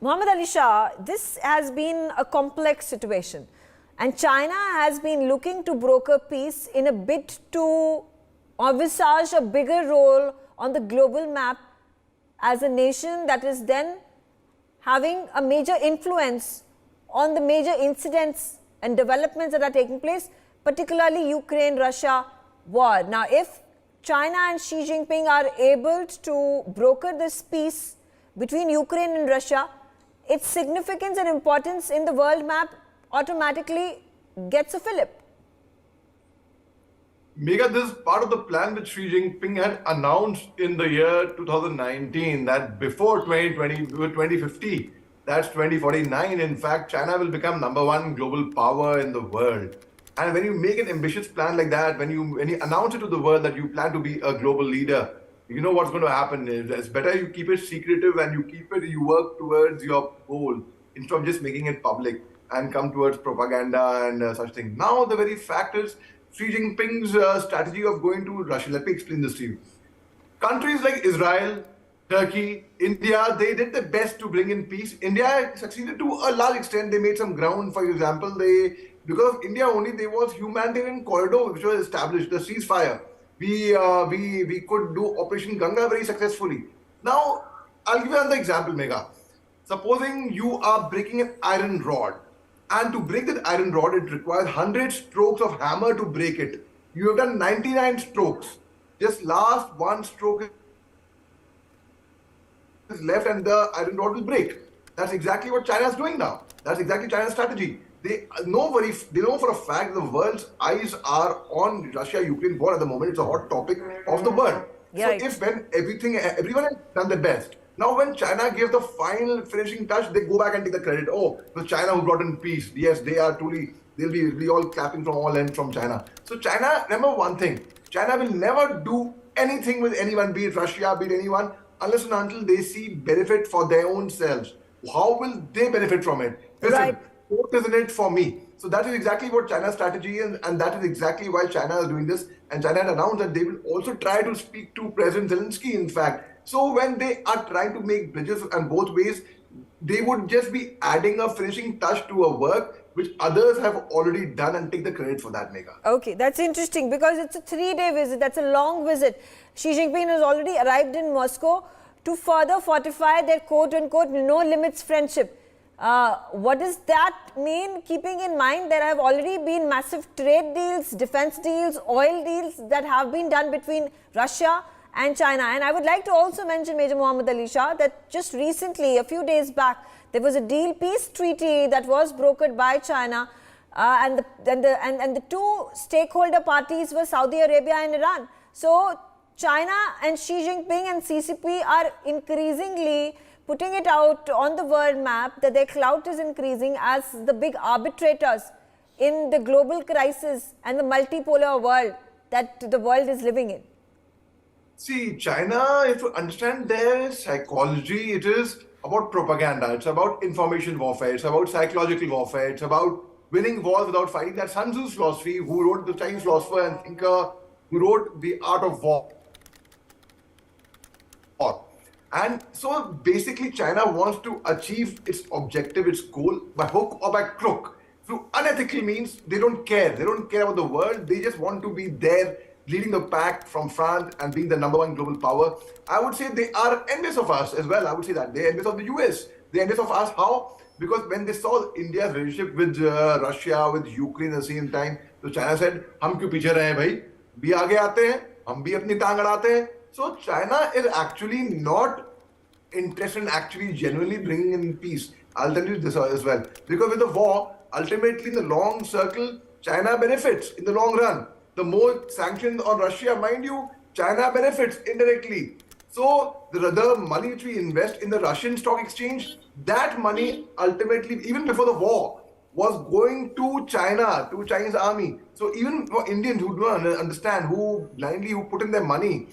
Mohommed Ali Shah, this has been a complex situation, and China has been looking to broker peace in a bid to envisage a bigger role on the global map as a nation that is then having a major influence on the major incidents and developments that are taking place, particularly Ukraine-Russia war. Now, if China and Xi Jinping are able to broker this peace between Ukraine and Russia, its significance and importance in the world map automatically gets a fillip. Megha, this is part of the plan which Xi Jinping had announced in the year 2019 that before 2050, that's 2049, in fact, China will become #1 global power in the world. And when you make an ambitious plan like that, when you announce it to the world that you plan to be a global leader, you know what's going to happen. It's better you keep it secretive and you work towards your goal instead of just making it public and come towards propaganda and such things. Now, the very fact is Xi Jinping's strategy of going to Russia. Let me explain this to you. Countries like Israel, Turkey, India, they did their best to bring in peace. India succeeded to a large extent. They made some ground. For example, because of India only, there was humanitarian corridor which was established, the ceasefire. We could do Operation Ganga very successfully. Now, I'll give you another example, Megha. Supposing you are breaking an iron rod, and to break that iron rod, it requires 100 strokes of hammer to break it. You have done 99 strokes. Just last one stroke is left and the iron rod will break. That's exactly what China is doing now. That's exactly China's strategy. They know for a fact the world's eyes are on Russia-Ukraine war at the moment. It's a hot topic of the world. Yeah. So when everyone has done their best. Now when China gives the final finishing touch, they go back and take the credit. Oh, it was China who brought in peace. Yes, they'll be all clapping from all ends from China. So China, remember one thing, China will never do anything with anyone, be it Russia, be it anyone, unless and until they see benefit for their own selves. How will they benefit from it? Listen, right. What is in it for me? So that is exactly what China's strategy is, and that is exactly why China is doing this. And China had announced that they will also try to speak to President Zelensky, in fact. So when they are trying to make bridges in both ways, they would just be adding a finishing touch to a work which others have already done and take the credit for that, Megha. Okay, that's interesting because it's a 3-day visit. That's a long visit. Xi Jinping has already arrived in Moscow to further fortify their quote-unquote no limits friendship. What does that mean, keeping in mind there have already been massive trade deals, defense deals, oil deals that have been done between Russia and China? And I would like to also mention, Major Mohammed Ali Shah, that just recently, a few days back, there was a peace treaty that was brokered by China, and the two stakeholder parties were Saudi Arabia and Iran. So China and Xi Jinping and CCP are increasingly putting it out on the world map that their clout is increasing as the big arbitrators in the global crisis and the multipolar world that the world is living in. See, China, if you understand their psychology, it is about propaganda. It's about information warfare. It's about psychological warfare. It's about winning wars without fighting. That's Sun Tzu's philosophy, who wrote, the Chinese philosopher and thinker, who wrote The Art of War. And so basically China wants to achieve its objective, its goal, by hook or by crook. Through unethical means, they don't care. They don't care about the world. They just want to be there, leading the pack from front and being the #1 global power. I would say they are envious of us as well. I would say that. They're envious of the US. They're envious of us. How? Because when they saw India's relationship with Russia, with Ukraine at the same time, so China said, "Hum kyun piche rahe hain bhai? Bhi aage aate hain, hum bhi apni taang adate hain." So China is actually not interested in actually genuinely bringing in peace. I'll tell you this as well. Because with the war, ultimately in the long circle, China benefits in the long run. The more sanctions on Russia, mind you, China benefits indirectly. So the money which we invest in the Russian stock exchange, that money ultimately, even before the war, was going to China, to Chinese army. So even for Indians who don't understand, who put in their money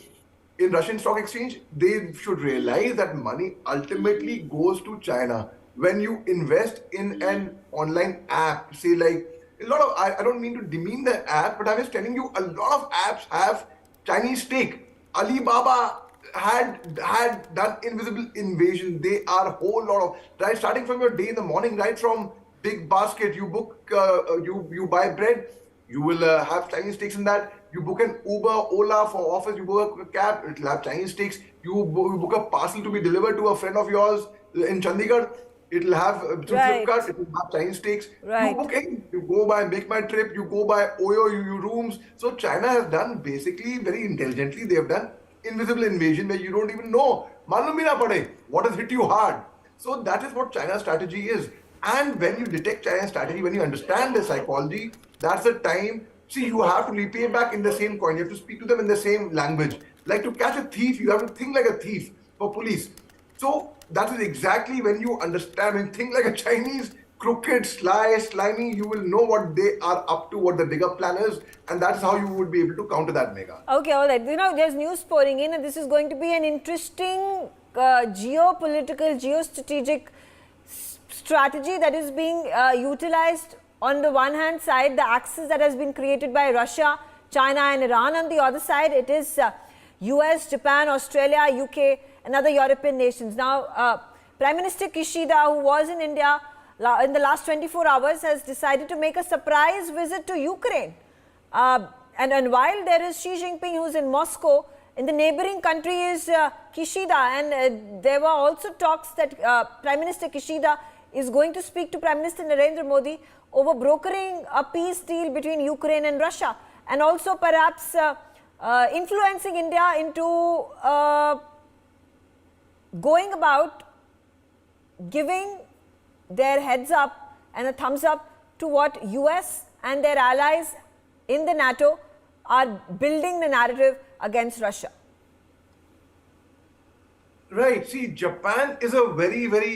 in Russian stock exchange, they should realize that money ultimately goes to China. When you invest in an online app, say like a lot of, I don't mean to demean the app, but I was telling you a lot of apps have Chinese stake. Alibaba had done invisible invasion. They are a whole lot of, right, starting from your day in the morning, right from big basket, you book, you buy bread, you will have Chinese steaks in that. You book an Uber, Ola for office, you book a cab, it will have Chinese steaks. You book a parcel to be delivered to a friend of yours in Chandigarh, it will have, through Right. Flipkart, it will have Chinese steaks. You Right. book in, you go by Make My Trip, you go by Oyo, you rooms. So China has done basically very intelligently, they have done invisible invasion where you don't even know. Malum bhi na pade, what has hit you hard. So that is what China's strategy is. And when you detect China's strategy, when you understand their psychology, that's the time. See, you have to repay back in the same coin. You have to speak to them in the same language. Like to catch a thief, you have to think like a thief for police. So that is exactly when you understand and think like a Chinese, crooked, sly, slimy, you will know what they are up to, what the bigger plan is, and that's how you would be able to counter that mega. Okay, all right. You know, there's news pouring in, and this is going to be an interesting geopolitical, geostrategic strategy that is being utilized. On the one hand side, the axis that has been created by Russia, China and Iran. On the other side, it is US, Japan, Australia, UK and other European nations. Now, Prime Minister Kishida, who was in India in the last 24 hours, has decided to make a surprise visit to Ukraine. And while there is Xi Jinping, who's in Moscow, in the neighboring country is Kishida, and there were also talks that Prime Minister Kishida is going to speak to Prime Minister Narendra Modi over brokering a peace deal between Ukraine and Russia, and also perhaps influencing India into going about giving their heads up and a thumbs up to what US and their allies in the NATO are building the narrative against Russia. Right. See, Japan is a very, very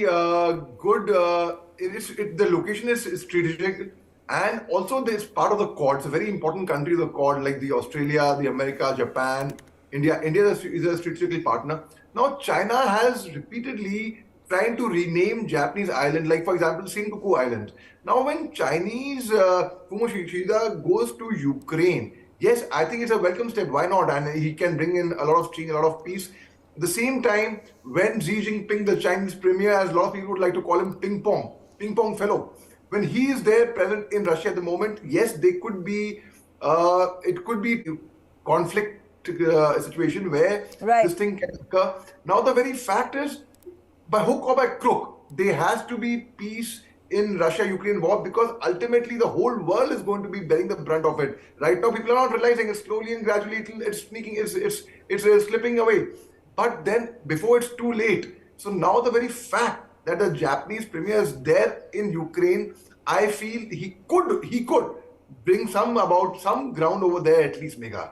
good. The location is strategic, and also it's part of the Quad. It's a very important country, the Quad, like the Australia, the America, Japan, India. India is a strategic partner. Now, China has repeatedly trying to rename Japanese island, like for example, Senkaku Island. Now, when Chinese Fumio Kishida goes to Ukraine, yes, I think it's a welcome step. Why not? And he can bring in a lot of change, a lot of peace. At the same time, when Xi Jinping, the Chinese premier, as a lot of people would like to call him ping pong fellow, when he is there present in Russia at the moment, yes, they could be, it could be conflict situation where this thing can occur. Now, the very fact is, by hook or by crook, there has to be peace in Russia-Ukraine war, because ultimately the whole world is going to be bearing the brunt of it. Right now, people are not realizing it. Slowly and gradually, it's sneaking, it's slipping away. But then, before it's too late. So now the very fact that the Japanese premier is there in Ukraine, I feel he could bring some ground over there at least, Megha.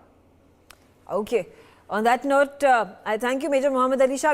Okay. On that note, I thank you, Major Mohammed Ali Shah.